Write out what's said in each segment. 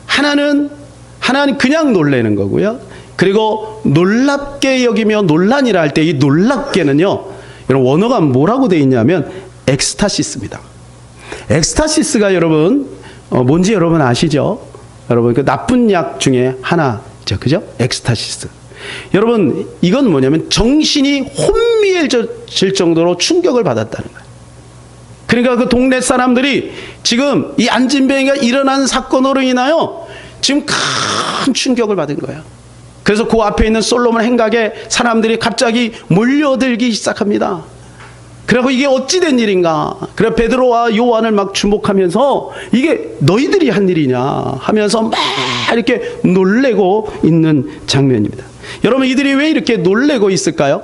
하나는 그냥 놀라는 거고요. 그리고 놀랍게 여기며 논란이라 할 때 이 놀랍게는요, 여러분 원어가 뭐라고 되어 있냐면 엑스타시스입니다. 엑스타시스가 여러분 뭔지 여러분 아시죠? 여러분 그 나쁜 약 중에 하나죠, 그죠? 엑스타시스. 여러분 이건 뭐냐면 정신이 혼미해질 정도로 충격을 받았다는 거예요. 그러니까 그 동네 사람들이 지금 이 안진뱅이가 일어난 사건으로 인하여 지금 큰 충격을 받은 거예요. 그래서 그 앞에 있는 솔로몬 행각에 사람들이 갑자기 몰려들기 시작합니다. 그리고 이게 어찌 된 일인가? 그래 베드로와 요한을 막 주목하면서 이게 너희들이 한 일이냐 하면서 막 이렇게 놀래고 있는 장면입니다. 여러분 이들이 왜 이렇게 놀래고 있을까요?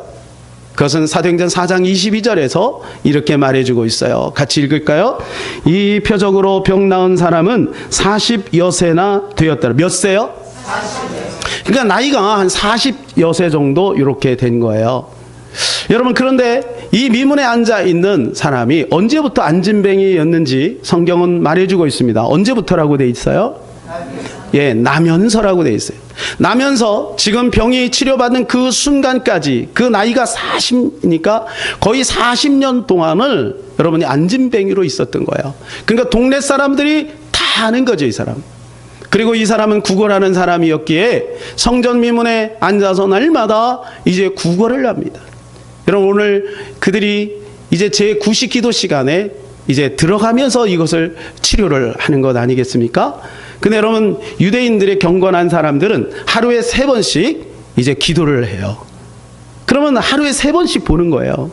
그것은 사도행전 4장 22절에서 이렇게 말해주고 있어요. 같이 읽을까요? 이 표적으로 병 나은 사람은 40여세나 되었더라. 몇 세요? 40여. 그러니까 나이가 한 40여세 정도 이렇게 된 거예요. 여러분 그런데 이 미문에 앉아 있는 사람이 언제부터 안진뱅이였는지 성경은 말해주고 있습니다. 언제부터라고 돼 있어요? 예, 나면서라고 돼 있어요. 나면서 지금 병이 치료받는 그 순간까지 그 나이가 40이니까 거의 40년 동안을 여러분이 안진뱅이로 있었던 거예요. 그러니까 동네 사람들이 다 아는 거죠, 이 사람. 그리고 이 사람은 구걸하는 사람이었기에 성전 미문에 앉아서 날마다 이제 구걸을 합니다. 여러분 오늘 그들이 이제 제9시 기도 시간에 이제 들어가면서 이것을 치료를 하는 것 아니겠습니까? 근데 여러분 유대인들의 경건한 사람들은 하루에 3번씩 이제 기도를 해요. 그러면 하루에 3번씩 보는 거예요.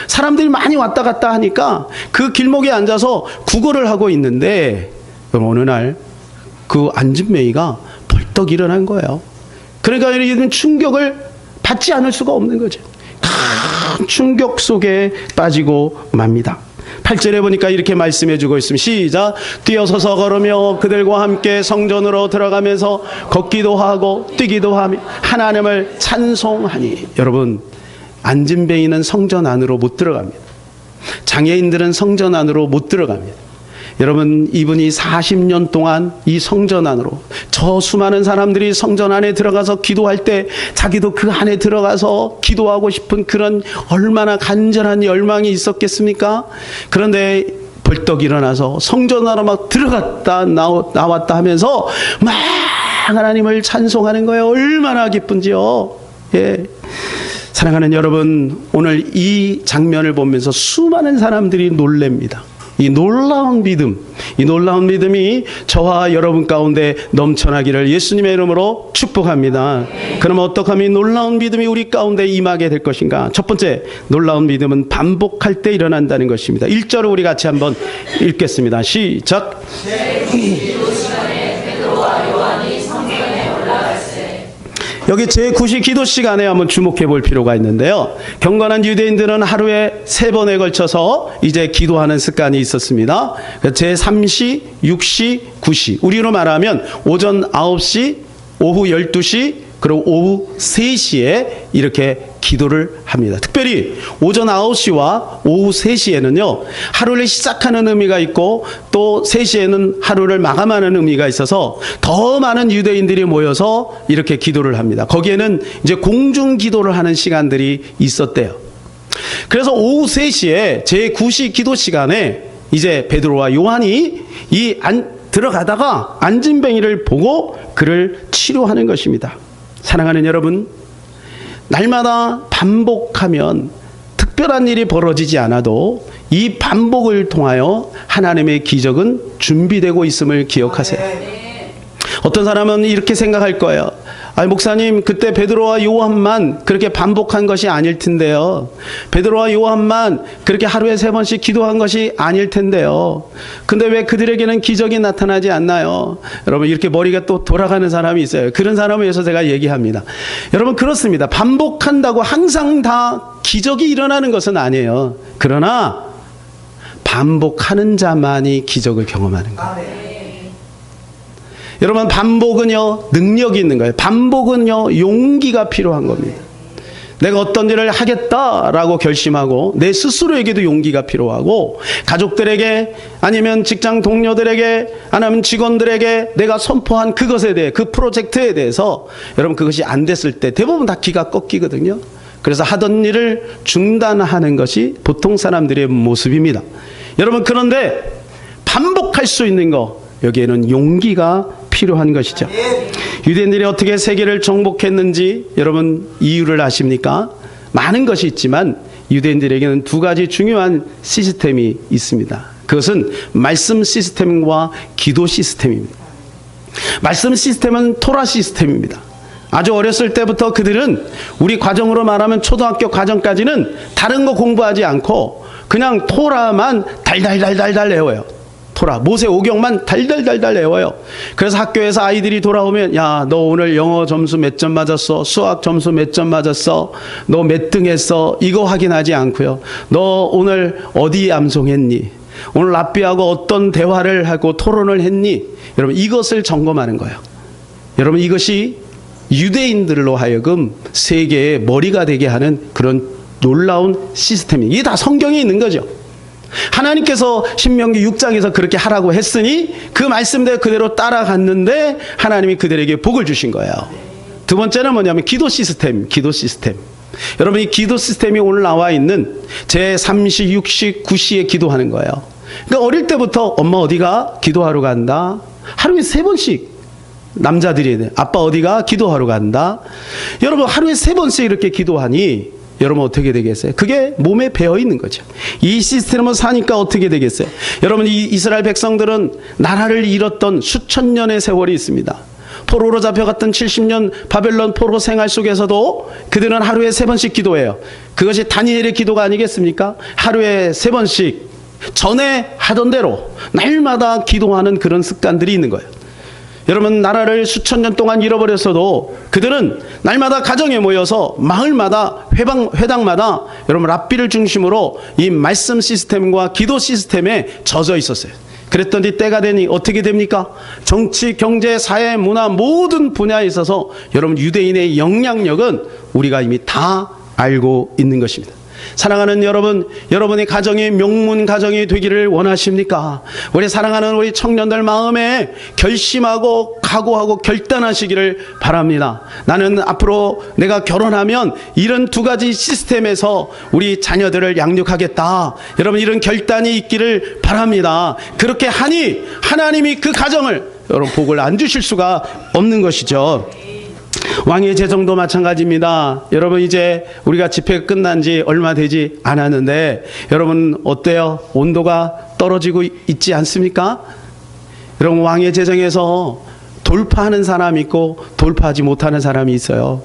사람들이 많이 왔다 갔다 하니까 그 길목에 앉아서 구걸을 하고 있는데 어느 날 그 안진뱅이가 벌떡 일어난 거예요. 그러니까 이런 충격을 받지 않을 수가 없는 거죠. 큰 충격 속에 빠지고 맙니다. 8절에 보니까 이렇게 말씀해 주고 있습니다. 시작. 뛰어서서 걸으며 그들과 함께 성전으로 들어가면서 걷기도 하고 뛰기도 하며 하나님을 찬송하니. 여러분 안진뱅이는 성전 안으로 못 들어갑니다. 장애인들은 성전 안으로 못 들어갑니다. 여러분 이분이 40년 동안 이 성전 안으로 저 수많은 사람들이 성전 안에 들어가서 기도할 때 자기도 그 안에 들어가서 기도하고 싶은 그런 얼마나 간절한 열망이 있었겠습니까? 그런데 벌떡 일어나서 성전 안으로 막 들어갔다 나왔다 하면서 막 하나님을 찬송하는 거예요. 얼마나 기쁜지요. 예. 사랑하는 여러분, 오늘 이 장면을 보면서 수많은 사람들이 놀랍니다. 이 놀라운 믿음, 이 놀라운 믿음이 저와 여러분 가운데 넘쳐나기를 예수님의 이름으로 축복합니다. 그럼 어떻게 하면 이 놀라운 믿음이 우리 가운데 임하게 될 것인가? 첫 번째, 놀라운 믿음은 반복할 때 일어난다는 것입니다. 1절을 우리 같이 한번 읽겠습니다. 시작. 여기 제9시 기도 시간에 한번 주목해 볼 필요가 있는데요. 경건한 유대인들은 하루에 3번에 걸쳐서 이제 기도하는 습관이 있었습니다. 제3시, 6시, 9시. 우리로 말하면 오전 9시, 오후 12시, 그리고 오후 3시에 이렇게 기도를 합니다. 특별히 오전 9시와 오후 3시에는요, 하루를 시작하는 의미가 있고 또 3시에는 하루를 마감하는 의미가 있어서 더 많은 유대인들이 모여서 이렇게 기도를 합니다. 거기에는 이제 공중 기도를 하는 시간들이 있었대요. 그래서 오후 3시에 제9시 기도 시간에 이제 베드로와 요한이 들어가다가 안진뱅이를 보고 그를 치료하는 것입니다. 사랑하는 여러분, 날마다 반복하면 특별한 일이 벌어지지 않아도 이 반복을 통하여 하나님의 기적은 준비되고 있음을 기억하세요. 어떤 사람은 이렇게 생각할 거예요. 아니 목사님, 그때 베드로와 요한만 그렇게 반복한 것이 아닐 텐데요. 베드로와 요한만 그렇게 하루에 3번씩 기도한 것이 아닐 텐데요. 근데 왜 그들에게는 기적이 나타나지 않나요? 여러분 이렇게 머리가 또 돌아가는 사람이 있어요. 그런 사람을 위해서 제가 얘기합니다. 여러분 그렇습니다. 반복한다고 항상 다 기적이 일어나는 것은 아니에요. 그러나 반복하는 자만이 기적을 경험하는 거예요. 여러분 반복은요 능력이 있는 거예요. 반복은요 용기가 필요한 겁니다. 내가 어떤 일을 하겠다라고 결심하고 내 스스로에게도 용기가 필요하고 가족들에게 아니면 직장 동료들에게 아니면 직원들에게 내가 선포한 그것에 대해 그 프로젝트에 대해서 여러분 그것이 안 됐을 때 대부분 다 기가 꺾이거든요. 그래서 하던 일을 중단하는 것이 보통 사람들의 모습입니다. 여러분 그런데 반복할 수 있는 거 여기에는 용기가 필요한 것이죠. 유대인들이 어떻게 세계를 정복했는지 여러분 이유를 아십니까? 많은 것이 있지만 유대인들에게는 두 가지 중요한 시스템이 있습니다. 그것은 말씀 시스템과 기도 시스템입니다. 말씀 시스템은 토라 시스템입니다. 아주 어렸을 때부터 그들은 우리 과정으로 말하면 초등학교 과정까지는 다른 거 공부하지 않고 그냥 토라만 달달달달달 외워요. 토라, 모세 오경만 달달달달 외워요. 그래서 학교에서 아이들이 돌아오면 야, 너 오늘 영어 점수 몇 점 맞았어? 수학 점수 몇 점 맞았어? 너 몇 등 했어? 이거 확인하지 않고요. 너 오늘 어디 암송했니? 오늘 랍비하고 어떤 대화를 하고 토론을 했니? 여러분 이것을 점검하는 거예요. 여러분 이것이 유대인들로 하여금 세계의 머리가 되게 하는 그런 놀라운 시스템이 이게 다 성경에 있는 거죠. 하나님께서 신명기 6장에서 그렇게 하라고 했으니 그 말씀대로 그대로 따라갔는데 하나님이 그들에게 복을 주신 거예요. 두 번째는 뭐냐면 기도 시스템. 여러분 이 기도 시스템이 오늘 나와 있는 제3시, 6시, 9시에 기도하는 거예요. 그러니까 어릴 때부터 엄마 어디가? 기도하러 간다. 하루에 3번씩 남자들이 아빠 어디가? 기도하러 간다. 여러분 하루에 3번씩 이렇게 기도하니 여러분 어떻게 되겠어요? 그게 몸에 배어 있는 거죠. 이 시스템을 사니까 어떻게 되겠어요? 여러분 이 이스라엘 백성들은 나라를 잃었던 수천 년의 세월이 있습니다. 포로로 잡혀갔던 70년 바벨론 포로 생활 속에서도 그들은 하루에 3번씩 기도해요. 그것이 다니엘의 기도가 아니겠습니까? 하루에 3번씩 전에 하던 대로 날마다 기도하는 그런 습관들이 있는 거예요. 여러분 나라를 수천 년 동안 잃어버렸어도 그들은 날마다 가정에 모여서 마을마다 회당마다 여러분 랍비를 중심으로 이 말씀 시스템과 기도 시스템에 젖어 있었어요. 그랬더니 때가 되니 어떻게 됩니까? 정치, 경제, 사회, 문화 모든 분야에 있어서 여러분 유대인의 영향력은 우리가 이미 다 알고 있는 것입니다. 사랑하는 여러분, 여러분의 가정이 명문 가정이 되기를 원하십니까? 우리 사랑하는 우리 청년들 마음에 결심하고 각오하고 결단하시기를 바랍니다. 나는 앞으로 내가 결혼하면 이런 두 가지 시스템에서 우리 자녀들을 양육하겠다. 여러분 이런 결단이 있기를 바랍니다. 그렇게 하니 하나님이 그 가정을 여러분 복을 안 주실 수가 없는 것이죠. 왕의 재정도 마찬가지입니다. 여러분 이제 우리가 집회가 끝난 지 얼마 되지 않았는데 여러분 어때요? 온도가 떨어지고 있지 않습니까? 여러분 왕의 재정에서 돌파하는 사람이 있고 돌파하지 못하는 사람이 있어요.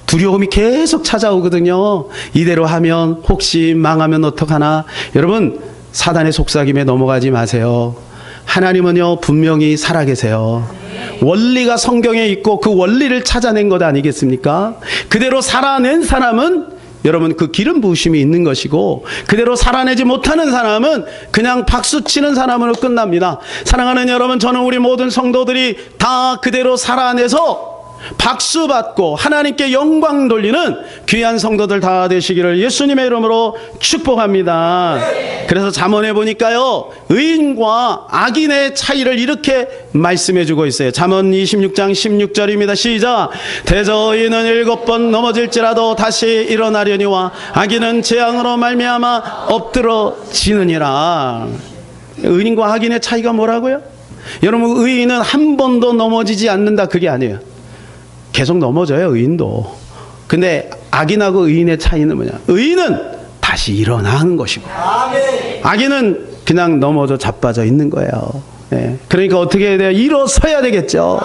두려움이 계속 찾아오거든요. 이대로 하면 혹시 망하면 어떡하나. 여러분 사단의 속삭임에 넘어가지 마세요. 하나님은요 분명히 살아계세요. 원리가 성경에 있고 그 원리를 찾아낸 것 아니겠습니까? 그대로 살아낸 사람은 여러분 그 기름 부으심이 있는 것이고 그대로 살아내지 못하는 사람은 그냥 박수치는 사람으로 끝납니다. 사랑하는 여러분, 저는 우리 모든 성도들이 다 그대로 살아내서 박수 받고 하나님께 영광 돌리는 귀한 성도들 다 되시기를 예수님의 이름으로 축복합니다. 그래서 잠언에 보니까요 의인과 악인의 차이를 이렇게 말씀해 주고 있어요. 잠언 26장 16절입니다. 시작. 대저 의인은 7번 넘어질지라도 다시 일어나려니와 악인은 재앙으로 말미암아 엎드러지느니라. 의인과 악인의 차이가 뭐라고요? 여러분 의인은 한 번도 넘어지지 않는다 그게 아니에요. 계속 넘어져요 의인도. 근데 악인하고 의인의 차이는 뭐냐? 의인은 다시 일어나는 것이고 악인은 그냥 넘어져 자빠져 있는 거예요. 네. 그러니까 어떻게 해야 돼요? 일어서야 되겠죠.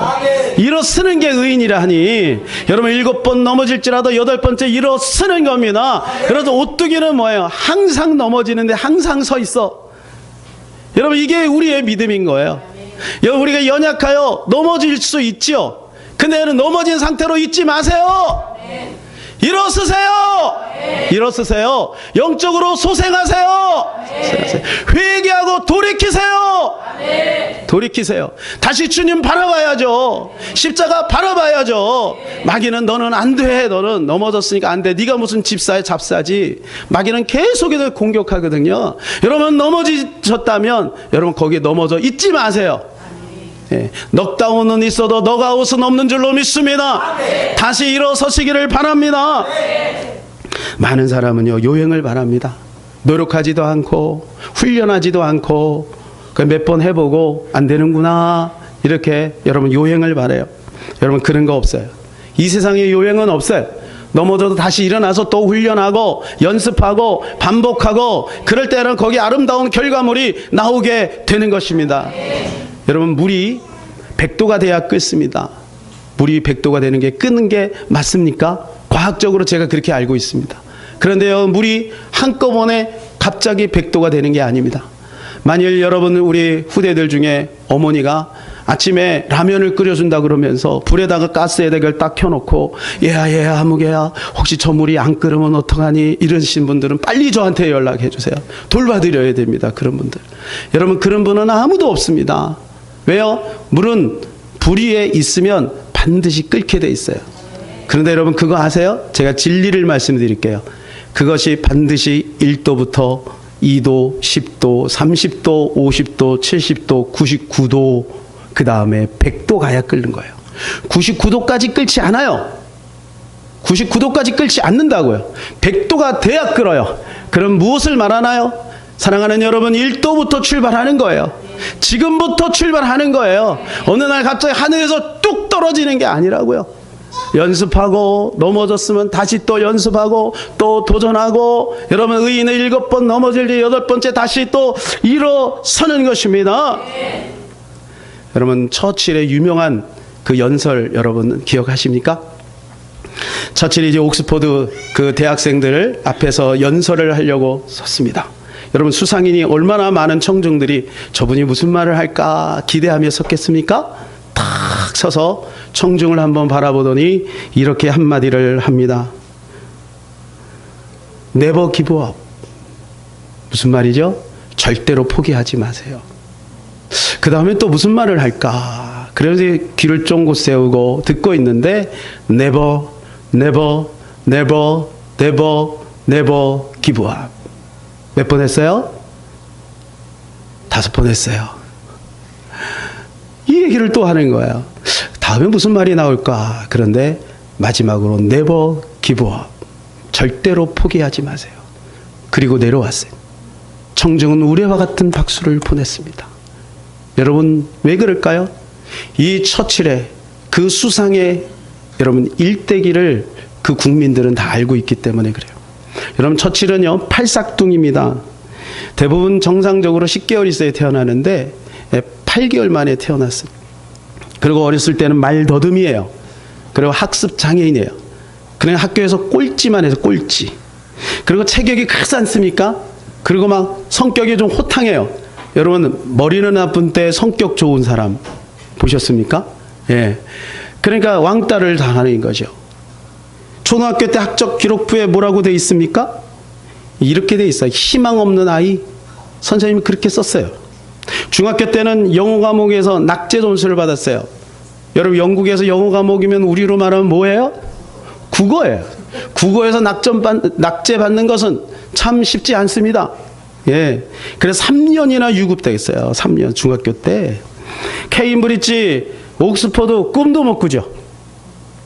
일어서는 게 의인이라 하니 여러분 7번 넘어질지라도 8번째 일어서는 겁니다. 그래서 오뚜기는 뭐예요? 항상 넘어지는데 항상 서 있어. 여러분 이게 우리의 믿음인 거예요. 여러분 우리가 연약하여 넘어질 수 있지요. 근데 넘어진 상태로 있지 마세요. 일어서세요. 일어서세요. 영적으로 소생하세요. 소생하세요. 회개하고 돌이키세요. 돌이키세요. 다시 주님 바라봐야죠. 십자가 바라봐야죠. 마귀는 너는 안 돼. 너는 넘어졌으니까 안 돼. 네가 무슨 집사야 잡사지. 마귀는 계속해서 공격하거든요. 여러분 넘어지셨다면 여러분 거기에 넘어져 있지 마세요. 넉다운은 있어도 넉아웃은 없는 줄로 믿습니다. 다시 일어서시기를 바랍니다. 많은 사람은요 요행을 바랍니다. 노력하지도 않고 훈련하지도 않고 몇 번 해보고 안 되는구나 이렇게 여러분 요행을 바래요. 여러분 그런 거 없어요. 이 세상에 요행은 없어요. 넘어져도 다시 일어나서 또 훈련하고 연습하고 반복하고 그럴 때는 거기 아름다운 결과물이 나오게 되는 것입니다. 여러분 물이 100도가 돼야 끓습니다. 물이 100도가 되는 게 끓는 게 맞습니까? 과학적으로 제가 그렇게 알고 있습니다. 그런데요 물이 한꺼번에 갑자기 100도가 되는 게 아닙니다. 만일 여러분 우리 후대들 중에 어머니가 아침에 라면을 끓여준다 그러면서 불에다가 가스에다가 딱 켜놓고 얘야 아무개야 혹시 저 물이 안 끓으면 어떡하니 이러신 분들은 빨리 저한테 연락해 주세요. 돌봐드려야 됩니다. 그런 분들. 여러분 그런 분은 아무도 없습니다. 왜요? 물은 불 위에 있으면 반드시 끓게 돼 있어요. 그런데 여러분 그거 아세요? 제가 진리를 말씀드릴게요. 그것이 반드시 1도부터 2도, 10도, 30도, 50도, 70도, 99도, 그 다음에 100도 가야 끓는 거예요. 99도까지 끓지 않아요. 99도까지 끓지 않는다고요. 100도가 돼야 끓어요. 그럼 무엇을 말하나요? 사랑하는 여러분 1도부터 출발하는 거예요. 지금부터 출발하는 거예요. 어느 날 갑자기 하늘에서 뚝 떨어지는 게 아니라고요. 연습하고 넘어졌으면 다시 또 연습하고 또 도전하고 여러분 의인은 7번 넘어질 때 8번째 다시 또 일어서는 것입니다. 여러분 처칠의 유명한 그 연설 여러분 기억하십니까? 처칠이 이제 옥스퍼드 그 대학생들 앞에서 연설을 하려고 섰습니다. 여러분 수상인이 얼마나 많은 청중들이 저분이 무슨 말을 할까 기대하며 섰겠습니까? 탁 서서 청중을 한번 바라보더니 이렇게 한마디를 합니다. Never give up. 무슨 말이죠? 절대로 포기하지 마세요. 그 다음에 또 무슨 말을 할까? 그래서 귀를 쫑긋 세우고 듣고 있는데 Never, never, never, never, never give up. 몇 번 했어요? 5번 했어요. 이 얘기를 또 하는 거예요. 다음에 무슨 말이 나올까? 그런데 마지막으로 never give up. 절대로 포기하지 마세요. 그리고 내려왔어요. 청중은 우레와 같은 박수를 보냈습니다. 여러분 왜 그럴까요? 이 처칠의 그 수상의 여러분 일대기를 그 국민들은 다 알고 있기 때문에 그래요. 여러분 처칠은요 팔싹둥입니다. 대부분 정상적으로 10개월 있어야 태어나는데 8개월 만에 태어났어요. 그리고 어렸을 때는 말더듬이에요. 그리고 학습 장애인이에요. 그냥 학교에서 꼴찌만 해서 꼴찌. 그리고 체격이 크지 않습니까? 그리고 막 성격이 좀 호탕해요. 여러분 머리는 나쁜 때 성격 좋은 사람 보셨습니까? 예. 그러니까 왕따를 당하는 거죠. 초등학교 때 학적 기록부에 뭐라고 돼 있습니까? 이렇게 돼 있어요. 희망 없는 아이. 선생님이 그렇게 썼어요. 중학교 때는 영어 과목에서 낙제 점수를 받았어요. 여러분 영국에서 영어 과목이면 우리로 말하면 뭐예요? 국어예요. 국어에서 낙제 받는 것은 참 쉽지 않습니다. 예. 그래서 3년이나 유급되겠어요. 3년 중학교 때. 케임브리지, 옥스퍼드 꿈도 못 꾸죠.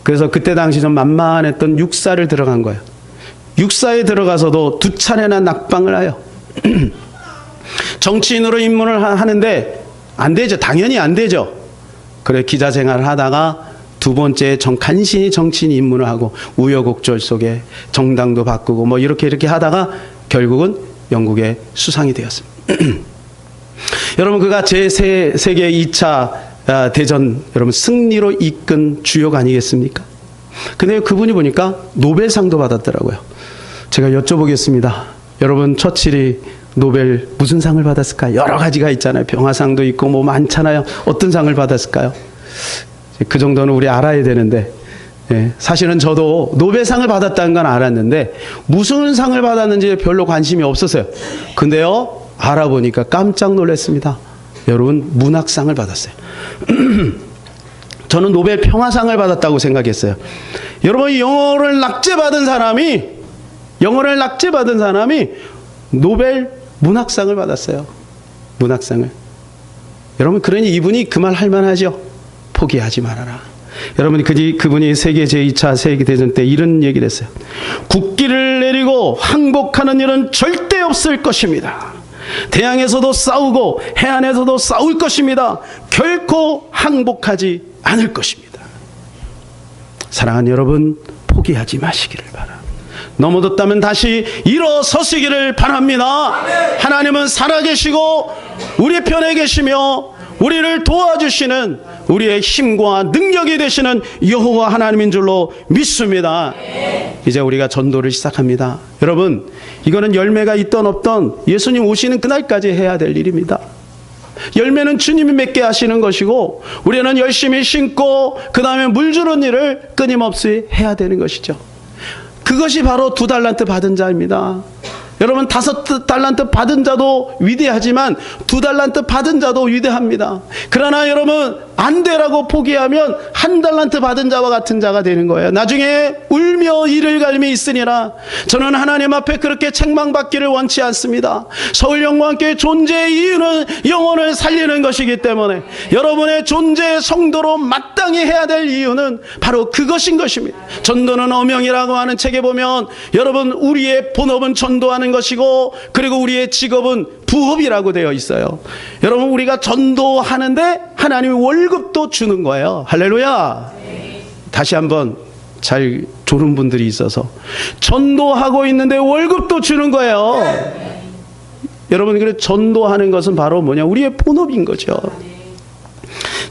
그래서 그때 당시 좀 만만했던 육사를 들어간 거예요. 육사에 들어가서도 2차례나 낙방을 해요. 정치인으로 입문을 하는데 안 되죠. 당연히 안 되죠. 그래 기자 생활을 하다가 두 번째 간신히 정치인 입문을 하고 우여곡절 속에 정당도 바꾸고 뭐 이렇게 하다가 결국은 영국의 수상이 되었습니다. 여러분 그가 제2차 세계 대전 여러분 승리로 이끈 주역 아니겠습니까? 근데 그분이 보니까 노벨상도 받았더라고요. 제가 여쭤보겠습니다. 여러분 처칠이 노벨 무슨 상을 받았을까요? 여러 가지가 있잖아요. 평화상도 있고 뭐 많잖아요. 어떤 상을 받았을까요? 그 정도는 우리 알아야 되는데 예, 사실은 저도 노벨상을 받았다는 건 알았는데 무슨 상을 받았는지 별로 관심이 없었어요. 근데요, 알아보니까 깜짝 놀랐습니다. 여러분, 문학상을 받았어요. 저는 노벨 평화상을 받았다고 생각했어요. 여러분, 영어를 낙제받은 사람이 노벨 문학상을 받았어요. 문학상을. 여러분, 그러니 이분이 그 말 할 만하죠. 포기하지 말아라. 여러분, 그분이 세계 제2차 세계대전 때 이런 얘기를 했어요. 국기를 내리고 항복하는 일은 절대 없을 것입니다. 대양에서도 싸우고 해안에서도 싸울 것입니다. 결코 항복하지 않을 것입니다. 사랑하는 여러분, 포기하지 마시기를 바랍니다. 넘어졌다면 다시 일어서시기를 바랍니다. 하나님은 살아계시고 우리 편에 계시며 우리를 도와주시는 우리의 힘과 능력이 되시는 여호와 하나님인 줄로 믿습니다. 이제 우리가 전도를 시작합니다. 여러분, 이거는 열매가 있던 없던 예수님 오시는 그날까지 해야 될 일입니다. 열매는 주님이 맺게 하시는 것이고 우리는 열심히 심고 그 다음에 물 주는 일을 끊임없이 해야 되는 것이죠. 그것이 바로 2달란트 받은 자입니다. 여러분, 5달란트 받은 자도 위대하지만 2달란트 받은 자도 위대합니다. 그러나 여러분, 안 되라고 포기하면 1달란트 받은 자와 같은 자가 되는 거예요. 나중에 울며 이를 갈미 있으니라. 저는 하나님 앞에 그렇게 책망받기를 원치 않습니다. 서울영광교회 존재의 이유는 영혼을 살리는 것이기 때문에 여러분의 존재의 성도로 마땅히 해야 될 이유는 바로 그것인 것입니다. 전도는 어명이라고 하는 책에 보면 여러분, 우리의 본업은 전도하는 것이고 그리고 우리의 직업은 부업이라고 되어 있어요. 여러분, 우리가 전도하는데 하나님이 월급도 주는 거예요. 할렐루야. 다시 한번 잘 조른 분들이 있어서 전도하고 있는데 월급도 주는 거예요. 여러분, 그래 전도하는 것은 바로 뭐냐? 우리의 본업인 거죠.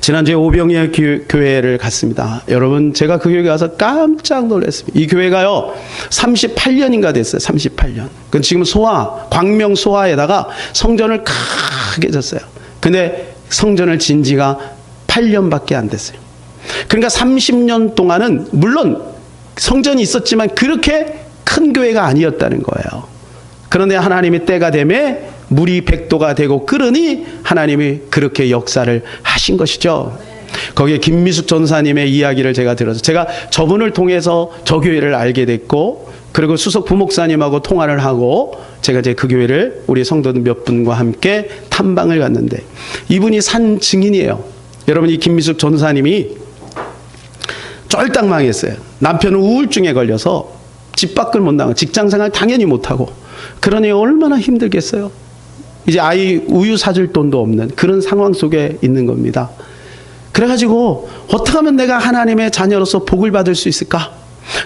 지난주에 오병이어 교회를 갔습니다. 여러분, 제가 그 교회 가서 깜짝 놀랐습니다. 이 교회가요 38년인가 됐어요. 38년. 지금 광명 소화에다가 성전을 크게 졌어요. 근데 성전을 진 지가 8년밖에 안 됐어요. 그러니까 30년 동안은 물론 성전이 있었지만 그렇게 큰 교회가 아니었다는 거예요. 그런데 하나님이 때가 되매 물이 100도가 되고 끓으니 하나님이 그렇게 역사를 하신 것이죠. 거기에 김미숙 전사님의 이야기를 제가 들어서 제가 저분을 통해서 저 교회를 알게 됐고 그리고 수석 부목사님하고 통화를 하고 제가 이제 그 교회를 우리 성도들 몇 분과 함께 탐방을 갔는데 이분이 산 증인이에요. 여러분, 이 김미숙 전사님이 쫄딱 망했어요. 남편은 우울증에 걸려서 집 밖을 못 나가고 직장생활 당연히 못하고 그러니 얼마나 힘들겠어요. 이제 아이 우유 사줄 돈도 없는 그런 상황 속에 있는 겁니다. 그래가지고 어떻게 하면 내가 하나님의 자녀로서 복을 받을 수 있을까?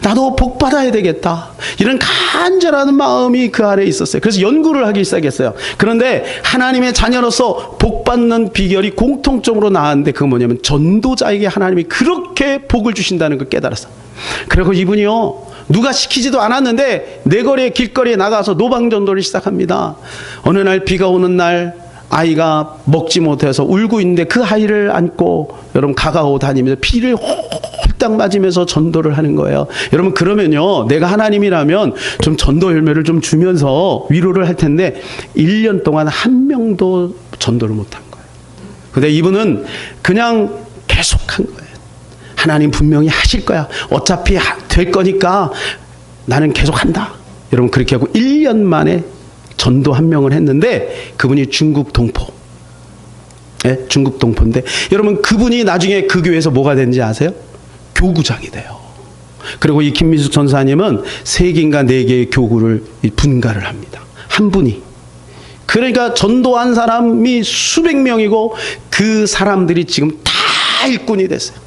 나도 복 받아야 되겠다. 이런 간절한 마음이 그 안에 있었어요. 그래서 연구를 하기 시작했어요. 그런데 하나님의 자녀로서 복 받는 비결이 공통적으로 나왔는데 그건 뭐냐면 전도자에게 하나님이 그렇게 복을 주신다는 걸 깨달았어요. 그리고 이분이요, 누가 시키지도 않았는데 내거리에 길거리에 나가서 노방전도를 시작합니다. 어느 날 비가 오는 날 아이가 먹지 못해서 울고 있는데 그 아이를 안고 여러분 가가오 다니면서 피를 홀딱 맞으면서 전도를 하는 거예요. 여러분, 그러면요, 내가 하나님이라면 좀 전도 열매를 좀 주면서 위로를 할 텐데 1년 동안 한 명도 전도를 못한 거예요. 근데 이분은 그냥 계속한 거예요. 하나님 분명히 하실 거야. 어차피 될 거니까 나는 계속 한다. 여러분, 그렇게 하고 1년 만에 전도 한 명을 했는데 그분이 중국 동포. 네, 중국 동포인데 여러분, 그분이 나중에 그 교회에서 뭐가 되는지 아세요? 교구장이 돼요. 그리고 이 김미숙 전사님은 3개인가 4개의 교구를 분가를 합니다. 한 분이. 그러니까 전도한 사람이 수백 명이고 그 사람들이 지금 다 일꾼이 됐어요.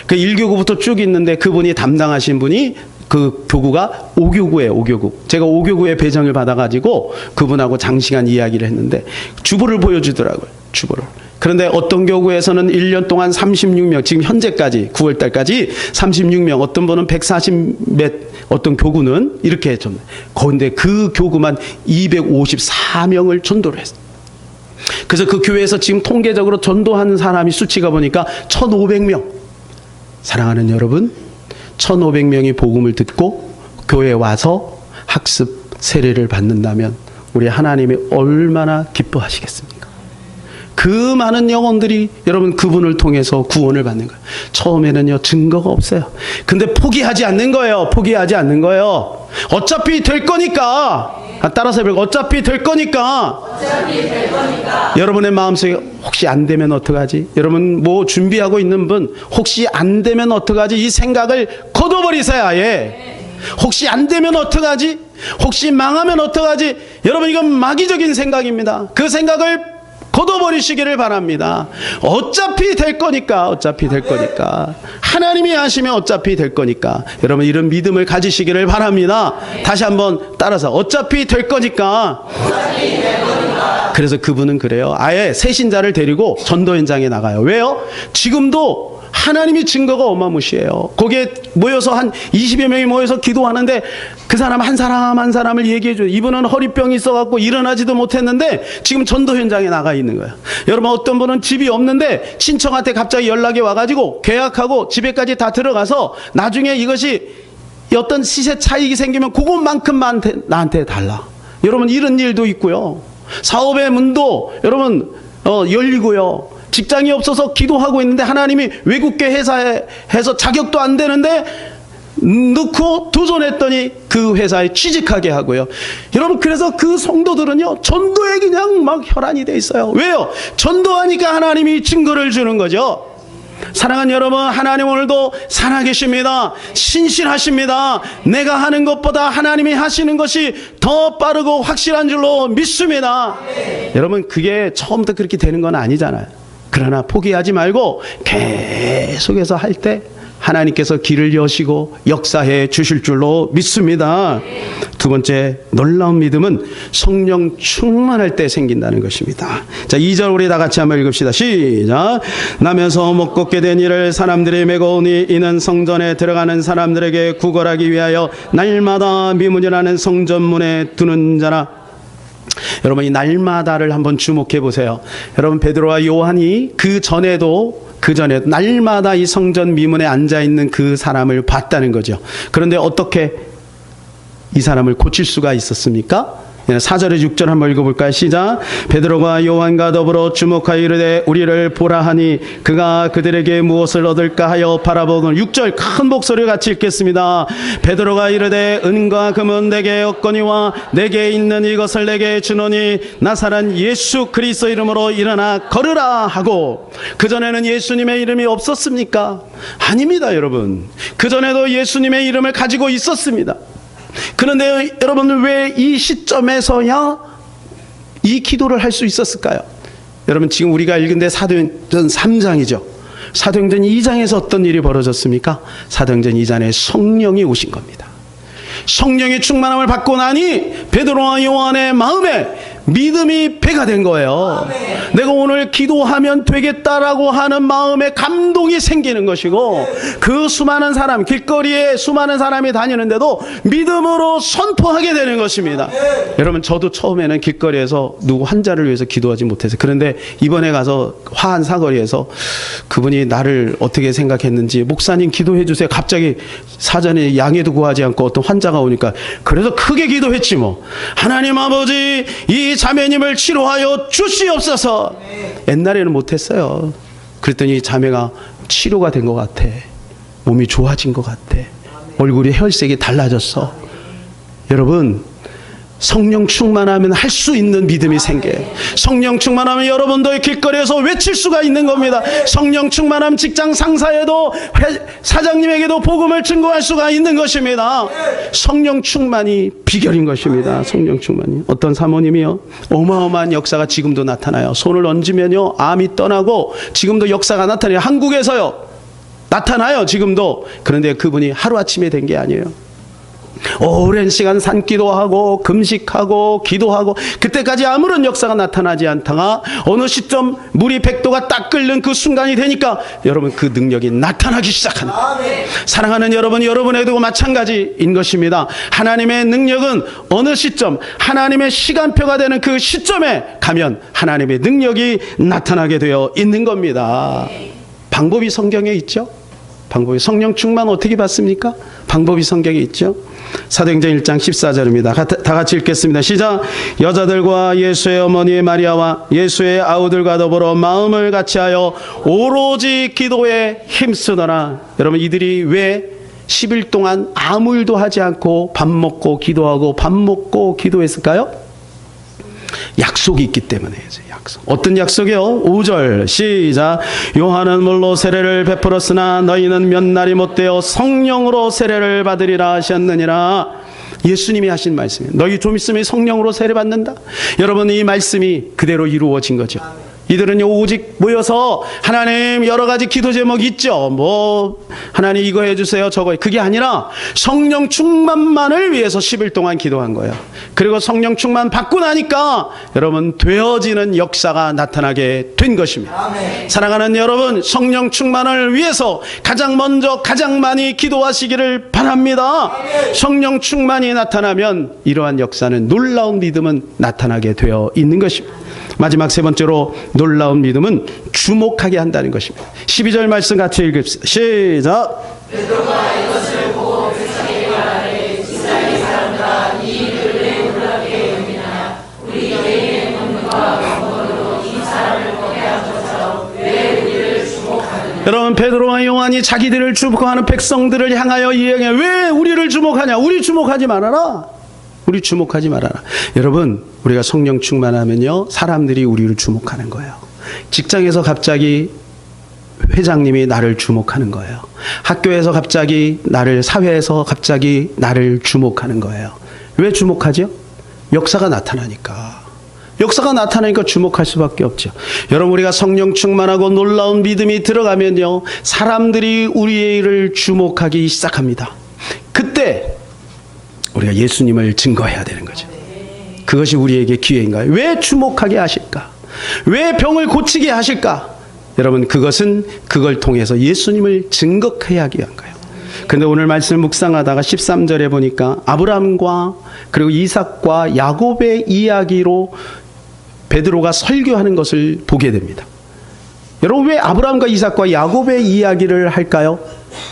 그 1교구부터 쭉 있는데 그분이 담당하신 분이 그 교구가 5교구예요. 5교구. 제가 5교구의 배정을 받아가지고 그분하고 장시간 이야기를 했는데 주보를 보여주더라고요. 주보를. 그런데 어떤 교구에서는 1년 동안 36명, 지금 현재까지 9월달까지 36명, 어떤 분은 140몇, 어떤 교구는 이렇게 좀. 그런데 그 교구만 254명을 전도를 했어요. 그래서 그 교회에서 지금 통계적으로 전도하는 사람이 수치가 보니까 1,500명. 사랑하는 여러분, 1,500명이 복음을 듣고 교회에 와서 학습 세례를 받는다면 우리 하나님이 얼마나 기뻐하시겠습니까? 그 많은 영혼들이 여러분 그분을 통해서 구원을 받는 거예요. 처음에는요 증거가 없어요. 근데 포기하지 않는 거예요. 포기하지 않는 거예요. 어차피 될 거니까. 따라서 해볼까요? 어차피 될 거니까. 여러분의 마음속에 혹시 안 되면 어떡하지? 여러분 뭐 준비하고 있는 분 혹시 안 되면 어떡하지? 이 생각을 걷어버리세요. 아예. 혹시 안 되면 어떡하지? 혹시 망하면 어떡하지? 여러분 이건 마귀적인 생각입니다. 그 생각을 걷어버리시기를 바랍니다. 어차피 될 거니까. 어차피 될 거니까. 하나님이 하시면 어차피 될 거니까. 여러분 이런 믿음을 가지시기를 바랍니다. 다시 한번 따라서 어차피 될 거니까. 그래서 그분은 그래요. 아예 새신자를 데리고 전도 현장에 나가요. 왜요? 지금도 하나님이 증거가 어마무시해요. 거기에 모여서 한 20여 명이 모여서 기도하는데 그 사람 한 사람 한 사람을 얘기해줘요. 이분은 허리병이 있어갖고 일어나지도 못했는데 지금 전도 현장에 나가 있는 거예요. 여러분 어떤 분은 집이 없는데 친척한테 갑자기 연락이 와가지고 계약하고 집에까지 다 들어가서 나중에 이것이 어떤 시세 차익이 생기면 그것만큼만 나한테 달라. 여러분 이런 일도 있고요. 사업의 문도 여러분 열리고요. 직장이 없어서 기도하고 있는데 하나님이 외국계 회사에 해서 자격도 안 되는데 넣고 도전했더니 그 회사에 취직하게 하고요. 여러분 그래서 그 성도들은요 전도에 그냥 막 혈안이 돼 있어요. 왜요? 전도하니까 하나님이 증거를 주는 거죠. 사랑하는 여러분, 하나님 오늘도 살아계십니다. 신실하십니다. 내가 하는 것보다 하나님이 하시는 것이 더 빠르고 확실한 줄로 믿습니다. 여러분 그게 처음부터 그렇게 되는 건 아니잖아요. 그러나 포기하지 말고 계속해서 할 때 하나님께서 길을 여시고 역사해 주실 줄로 믿습니다. 두 번째 놀라운 믿음은 성령 충만할 때 생긴다는 것입니다. 자, 2절 우리 다 같이 한번 읽읍시다. 시작. 나면서 못 걷게 된 이를 사람들이 메고오니 이는 성전에 들어가는 사람들에게 구걸하기 위하여 날마다 미문이라는 성전문에 두는 자라. 여러분 이 날마다를 한번 주목해 보세요. 여러분 베드로와 요한이 그 전에도 날마다 이 성전 미문에 앉아 있는 그 사람을 봤다는 거죠. 그런데 어떻게 이 사람을 고칠 수가 있었습니까? 4절에 6절 한번 읽어볼까요? 시작. 베드로가 요한과 더불어 주목하여 이르되 우리를 보라 하니 그가 그들에게 무엇을 얻을까 하여 바라보고 6절 큰 목소리를 같이 읽겠습니다. 베드로가 이르되 은과 금은 내게 없거니와 내게 있는 이것을 내게 주노니 나사렛 예수 그리스도 이름으로 일어나 걸으라 하고. 그전에는 예수님의 이름이 없었습니까? 아닙니다. 여러분 그전에도 예수님의 이름을 가지고 있었습니다. 그런데 여러분 왜 이 시점에서야 이 기도를 할 수 있었을까요? 여러분 지금 우리가 읽은 데 사도행전 3장이죠. 사도행전 2장에서 어떤 일이 벌어졌습니까? 사도행전 2장에 성령이 오신 겁니다. 성령의 충만함을 받고 나니 베드로와 요한의 마음에 믿음이 배가 된 거예요. 내가 오늘 기도하면 되겠다라고 하는 마음에 감동이 생기는 것이고 그 수많은 사람, 길거리에 수많은 사람이 다니는데도 믿음으로 선포하게 되는 것입니다. 여러분 저도 처음에는 길거리에서 누구 환자를 위해서 기도하지 못해서, 그런데 이번에 가서 화한 사거리에서 그분이 나를 어떻게 생각했는지 목사님 기도해 주세요. 갑자기 사전에 양해도 구하지 않고 어떤 환자가 오니까 그래서 크게 기도했지 뭐. 하나님 아버지 이 자매님을 치료하여 주시옵소서. 옛날에는 못했어요. 그랬더니 자매가 치료가 된 것 같아. 몸이 좋아진 것 같아. 얼굴이 혈색이 달라졌어. 여러분 성령 충만하면 할 수 있는 믿음이 생겨요. 성령 충만하면 여러분도 길거리에서 외칠 수가 있는 겁니다. 성령 충만하면 직장 상사에도 사장님에게도 복음을 증거할 수가 있는 것입니다. 성령 충만이 비결인 것입니다. 성령 충만이. 어떤 사모님이요 어마어마한 역사가 지금도 나타나요. 손을 얹으면요 암이 떠나고 지금도 역사가 나타나요. 한국에서요 나타나요 지금도. 그런데 그분이 하루아침에 된 게 아니에요. 오랜 시간 산기도하고 금식하고 기도하고 그때까지 아무런 역사가 나타나지 않다가 어느 시점 물이 100도가 딱 끓는 그 순간이 되니까 여러분 그 능력이 나타나기 시작하는 거예요. 사랑하는 여러분, 여러분에도 마찬가지인 것입니다. 하나님의 능력은 어느 시점 하나님의 시간표가 되는 그 시점에 가면 하나님의 능력이 나타나게 되어 있는 겁니다. 방법이 성경에 있죠. 방법이. 성령 충만 어떻게 받습니까? 방법이 성경에 있죠. 사도행전 1장 14절입니다. 다 같이 읽겠습니다. 시작. 여자들과 예수의 어머니 마리아와 예수의 아우들과 더불어 마음을 같이하여 오로지 기도에 힘쓰더라. 여러분, 이들이 왜 10일 동안 아무 일도 하지 않고 밥 먹고 기도하고 밥 먹고 기도했을까요? 약속이 있기 때문에. 약속. 어떤 약속이요? 5절 시작. 요한은 물로 세례를 베풀었으나 너희는 몇 날이 못되어 성령으로 세례를 받으리라 하셨느니라. 예수님이 하신 말씀이에요. 너희 좀 있으면 성령으로 세례 받는다. 여러분, 이 말씀이 그대로 이루어진 거죠. 이들은 오직 모여서 하나님 여러 가지 기도 제목 있죠. 뭐 하나님 이거 해주세요 저거. 그게 아니라 성령 충만만을 위해서 10일 동안 기도한 거예요. 그리고 성령 충만 받고 나니까 여러분 되어지는 역사가 나타나게 된 것입니다. 아멘. 사랑하는 여러분, 성령 충만을 위해서 가장 먼저 가장 많이 기도하시기를 바랍니다. 아멘. 성령 충만이 나타나면 이러한 역사는, 놀라운 믿음은 나타나게 되어 있는 것입니다. 마지막 세 번째로 놀라운 믿음은 주목하게 한다는 것입니다. 12절 말씀 같이 읽읍시다. 시작. 베드로가 이것을 보고 세상에 말하되 이스라엘 사람들아 이 일을 왜 놀랍게 여기나 우리 개인의 눈과 영혼으로 이 사람을 보게 한 것처럼 왜 우리를 주목하느냐. 여러분, 베드로와 요한이 자기들을 주목하는 백성들을 향하여 이행해. 왜 우리를 주목하냐? 우리 주목하지 말아라. 우리 주목하지 말아라. 여러분, 우리가 성령 충만하면요, 사람들이 우리를 주목하는 거예요. 직장에서 갑자기 회장님이 나를 주목하는 거예요. 학교에서 갑자기 나를, 사회에서 갑자기 나를 주목하는 거예요. 왜 주목하죠? 역사가 나타나니까. 역사가 나타나니까 주목할 수밖에 없죠. 여러분, 우리가 성령 충만하고 놀라운 믿음이 들어가면요, 사람들이 우리의 일을 주목하기 시작합니다. 그때 우리가 예수님을 증거해야 되는 거죠. 그것이 우리에게 기회인가요? 왜 주목하게 하실까? 왜 병을 고치게 하실까? 여러분, 그것은 그걸 통해서 예수님을 증거해야 하기 위한 거예요. 그런데 오늘 말씀을 묵상하다가 13절에 보니까 아브라함과 그리고 이삭과 야곱의 이야기로 베드로가 설교하는 것을 보게 됩니다. 여러분, 왜 아브라함과 이삭과 야곱의 이야기를 할까요?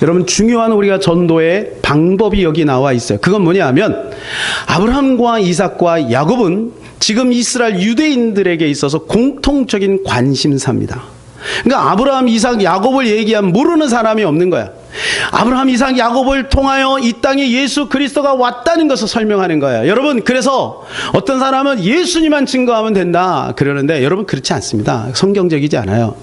여러분, 중요한 우리가 전도의 방법이 여기 나와 있어요. 그건 뭐냐 하면 아브라함과 이삭과 야곱은 지금 이스라엘 유대인들에게 있어서 공통적인 관심사입니다. 그러니까 아브라함, 이삭, 야곱을 얘기하면 모르는 사람이 없는 거야. 아브라함, 이삭, 야곱을 통하여 이 땅에 예수 그리스도가 왔다는 것을 설명하는 거예요. 여러분, 그래서 어떤 사람은 예수님만 증거하면 된다 그러는데 여러분, 그렇지 않습니다. 성경적이지 않아요.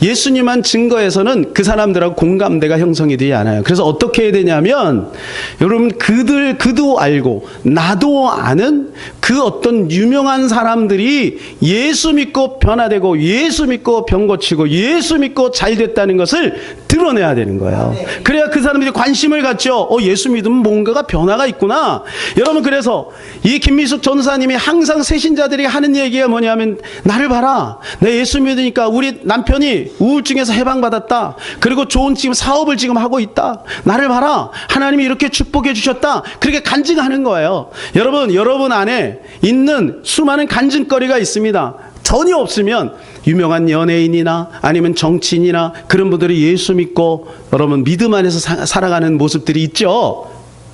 예수님만 증거해서는 그 사람들하고 공감대가 형성이 되지 않아요. 그래서 어떻게 해야 되냐면, 여러분, 그도 알고 나도 아는 그 어떤 유명한 사람들이 예수 믿고 변화되고 예수 믿고 병 고치고 예수 믿고 잘 됐다는 것을 드러내야 되는 거예요. 그래야 그 사람들이 관심을 갖죠. 예수 믿으면 뭔가가 변화가 있구나. 여러분, 그래서 이 김미숙 전사님이 항상 새신자들이 하는 얘기가 뭐냐면, 나를 봐라, 내 예수 믿으니까 우리 남편이 우울증에서 해방받았다. 그리고 좋은 지금 사업을 지금 하고 있다. 나를 봐라, 하나님이 이렇게 축복해 주셨다. 그렇게 간증하는 거예요. 여러분 안에 있는 수많은 간증거리가 있습니다. 전혀 없으면 유명한 연예인이나 아니면 정치인이나 그런 분들이 예수 믿고 여러분 믿음 안에서 살아가는 모습들이 있죠.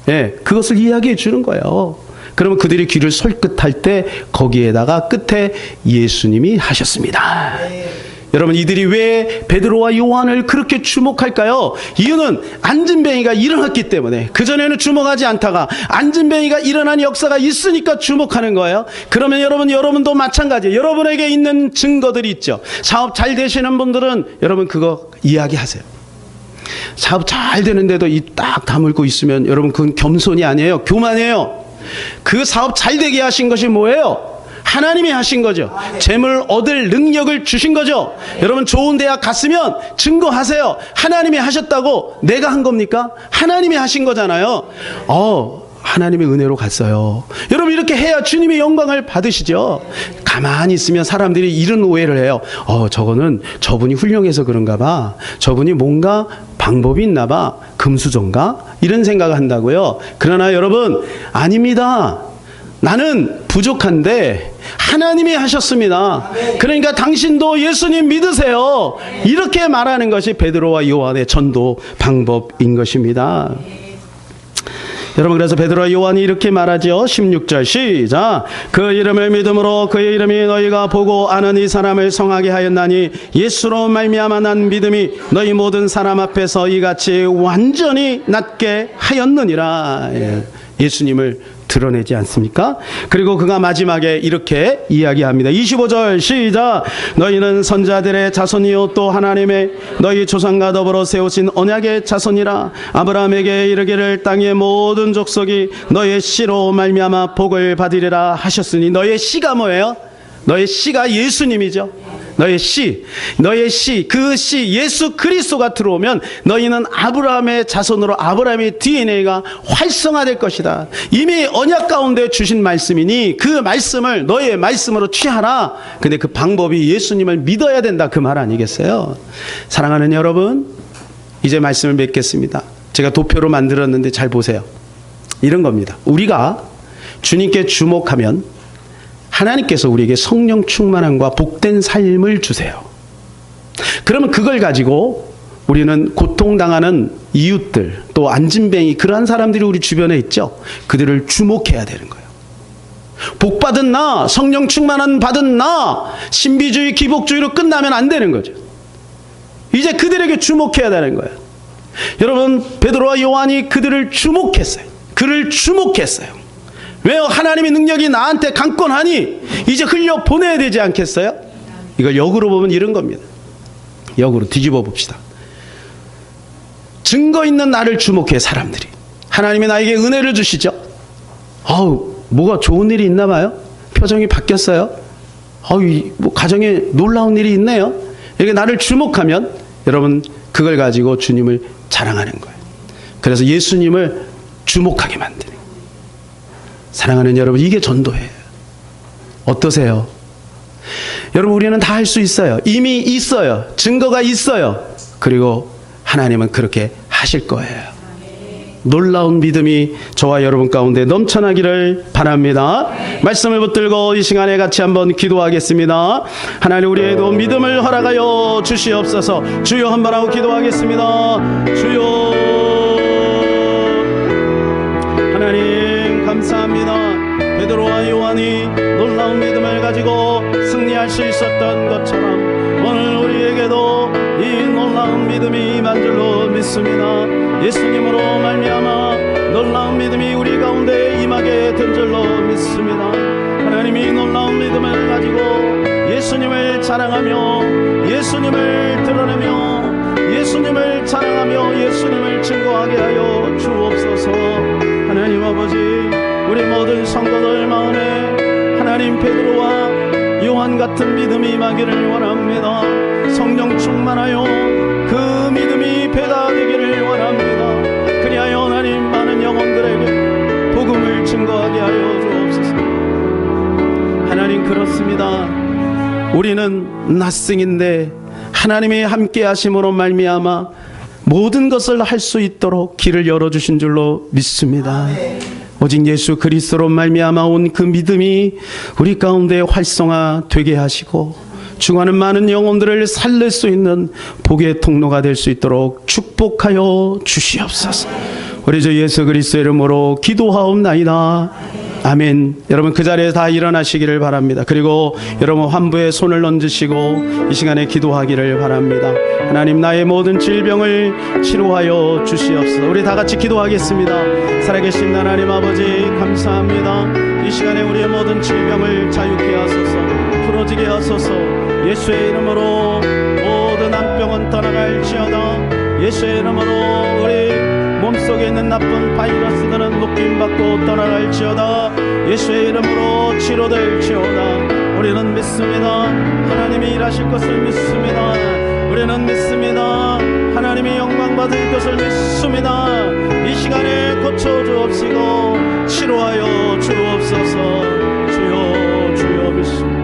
예, 그것을 이야기해 주는 거예요. 그러면 그들이 귀를 솔깃할 때 거기에다가 끝에 예수님이 하셨습니다. 여러분, 이들이 왜 베드로와 요한을 그렇게 주목할까요? 이유는 안진뱅이가 일어났기 때문에. 그전에는 주목하지 않다가 안진뱅이가 일어난 역사가 있으니까 주목하는 거예요. 그러면 여러분도 마찬가지예요. 여러분에게 있는 증거들이 있죠. 사업 잘 되시는 분들은 여러분 그거 이야기하세요. 사업 잘 되는데도 이 딱 다물고 있으면 여러분 그건 겸손이 아니에요. 교만이에요. 그 사업 잘 되게 하신 것이 뭐예요? 하나님이 하신 거죠. 재물 얻을 능력을 주신 거죠. 여러분, 좋은 대학 갔으면 증거하세요. 하나님이 하셨다고. 내가 한 겁니까? 하나님이 하신 거잖아요. 하나님의 은혜로 갔어요. 여러분, 이렇게 해야 주님의 영광을 받으시죠. 가만히 있으면 사람들이 이런 오해를 해요. 저분이 훌륭해서 그런가 봐. 저분이 뭔가 방법이 있나 봐. 금수저인가? 이런 생각을 한다고요. 그러나 여러분, 아닙니다. 나는 부족한데 하나님이 하셨습니다. 그러니까 당신도 예수님 믿으세요. 이렇게 말하는 것이 베드로와 요한의 전도 방법인 것입니다. 여러분, 그래서 베드로와 요한이 이렇게 말하죠. 16절 시작. 그 이름을 믿음으로 그의 이름이 너희가 보고 아는 이 사람을 성하게 하였나니 예수로 말미암아 난 믿음이 너희 모든 사람 앞에서 이같이 완전히 낫게 하였느니라. 예수님을 드러내지 않습니까? 그리고 그가 마지막에 이렇게 이야기합니다. 25절 시작. 너희는 선자들의 자손이요 또 하나님의 너희 조상과 더불어 세우신 언약의 자손이라. 아브라함에게 이르기를 땅의 모든 족속이 너의 씨로 말미암아 복을 받으리라 하셨으니, 너의 씨가 뭐예요? 너의 씨가 예수님이죠. 너의 씨, 그 씨 예수 그리스도가 들어오면 너희는 아브라함의 자손으로 아브라함의 DNA가 활성화될 것이다. 이미 언약 가운데 주신 말씀이니 그 말씀을 너의 말씀으로 취하라. 근데 그 방법이 예수님을 믿어야 된다, 그 말 아니겠어요? 사랑하는 여러분, 이제 말씀을 맺겠습니다. 제가 도표로 만들었는데 잘 보세요. 이런 겁니다. 우리가 주님께 주목하면 하나님께서 우리에게 성령 충만함과 복된 삶을 주세요. 그러면 그걸 가지고 우리는 고통당하는 이웃들, 또 안진뱅이, 그러한 사람들이 우리 주변에 있죠. 그들을 주목해야 되는 거예요. 복받은 나, 성령 충만한 받은 나, 신비주의, 기복주의로 끝나면 안 되는 거죠. 이제 그들에게 주목해야 되는 거예요. 여러분, 베드로와 요한이 그들을 주목했어요. 그를 주목했어요. 왜요? 하나님의 능력이 나한테 강권하니 이제 흘려 보내야 되지 않겠어요? 이걸 역으로 보면 이런 겁니다. 역으로 뒤집어 봅시다. 증거 있는 나를 주목해, 사람들이. 하나님이 나에게 은혜를 주시죠. 뭐가 좋은 일이 있나 봐요. 표정이 바뀌었어요. 뭐 가정에 놀라운 일이 있네요. 이렇게 나를 주목하면 여러분, 그걸 가지고 주님을 자랑하는 거예요. 그래서 예수님을 주목하게 만드는 거예요. 사랑하는 여러분, 이게 전도예요. 어떠세요? 여러분, 우리는 다 할 수 있어요. 이미 있어요. 증거가 있어요. 그리고 하나님은 그렇게 하실 거예요. 놀라운 믿음이 저와 여러분 가운데 넘쳐나기를 바랍니다. 말씀을 붙들고 이 시간에 같이 한번 기도하겠습니다. 하나님, 우리에게도 믿음을 허락하여 주시옵소서. 주여, 한번 하고 기도하겠습니다. 주여, 하나님 감사합니다. 베드로와 요한이 놀라운 믿음을 가지고 승리할 수 있었던 것처럼 오늘 우리에게도 이 놀라운 믿음이 임한 줄로 믿습니다. 예수님으로 말미암아 놀라운 믿음이 우리 가운데 임하게 된 줄로 믿습니다. 하나님이 놀라운 믿음을 가지고 예수님을 자랑하며 예수님을 드러내며 예수님을 자랑하며 예수님을 증거하게 하여 주옵소서. 하나님 아버지, 우리 모든 성도들 마음에 하나님 베드로와 요한 같은 믿음이 임하기를 원합니다. 성령 충만하여 그 믿음이 배가 되기를 원합니다. 그리하여 하나님, 많은 영혼들에게 복음을 증거하게 하여 주옵소서. 하나님, 그렇습니다. 우리는 낯승인데 하나님이 함께 하심으로 말미암아 모든 것을 할 수 있도록 길을 열어주신 줄로 믿습니다. 오직 예수 그리스도로 말미암아 온 그 믿음이 우리 가운데 활성화되게 하시고 죽어가는 많은 영혼들을 살릴 수 있는 복의 통로가 될 수 있도록 축복하여 주시옵소서. 우리 주 예수 그리스도 이름으로 기도하옵나이다. 아멘. 여러분, 그 자리에 다 일어나시기를 바랍니다. 그리고 여러분, 환부에 손을 얹으시고 이 시간에 기도하기를 바랍니다. 하나님, 나의 모든 질병을 치료하여 주시옵소서. 우리 다 같이 기도하겠습니다. 살아계신 하나님 아버지, 감사합니다. 이 시간에 우리의 모든 질병을 자유케 하소서, 풀어지게 하소서. 예수의 이름으로 모든 암병은 떠나갈지어다. 예수의 이름으로 우리 몸속에 있는 나쁜 바이러스들은 묶임받고 떠나갈지어다. 예수의 이름으로 치료될지어다. 우리는 믿습니다. 하나님이 일하실 것을 믿습니다. 우리는 믿습니다. 하나님이 영광 받을 것을 믿습니다. 이 시간에 고쳐주옵시고 치료하여 주옵소서. 주여, 주여 믿습니다.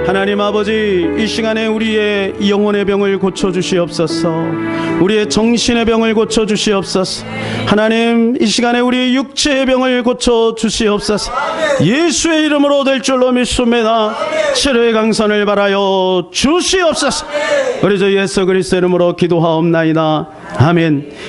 하나님 아버지, 이 시간에 우리의 영혼의 병을 고쳐주시옵소서. 우리의 정신의 병을 고쳐주시옵소서. 하나님, 이 시간에 우리의 육체의 병을 고쳐주시옵소서. 예수의 이름으로 될 줄로 믿습니다. 치료의 강선을 바라여 주시옵소서. 우리 주 예수 그리스도 이름으로 기도하옵나이다. 아멘.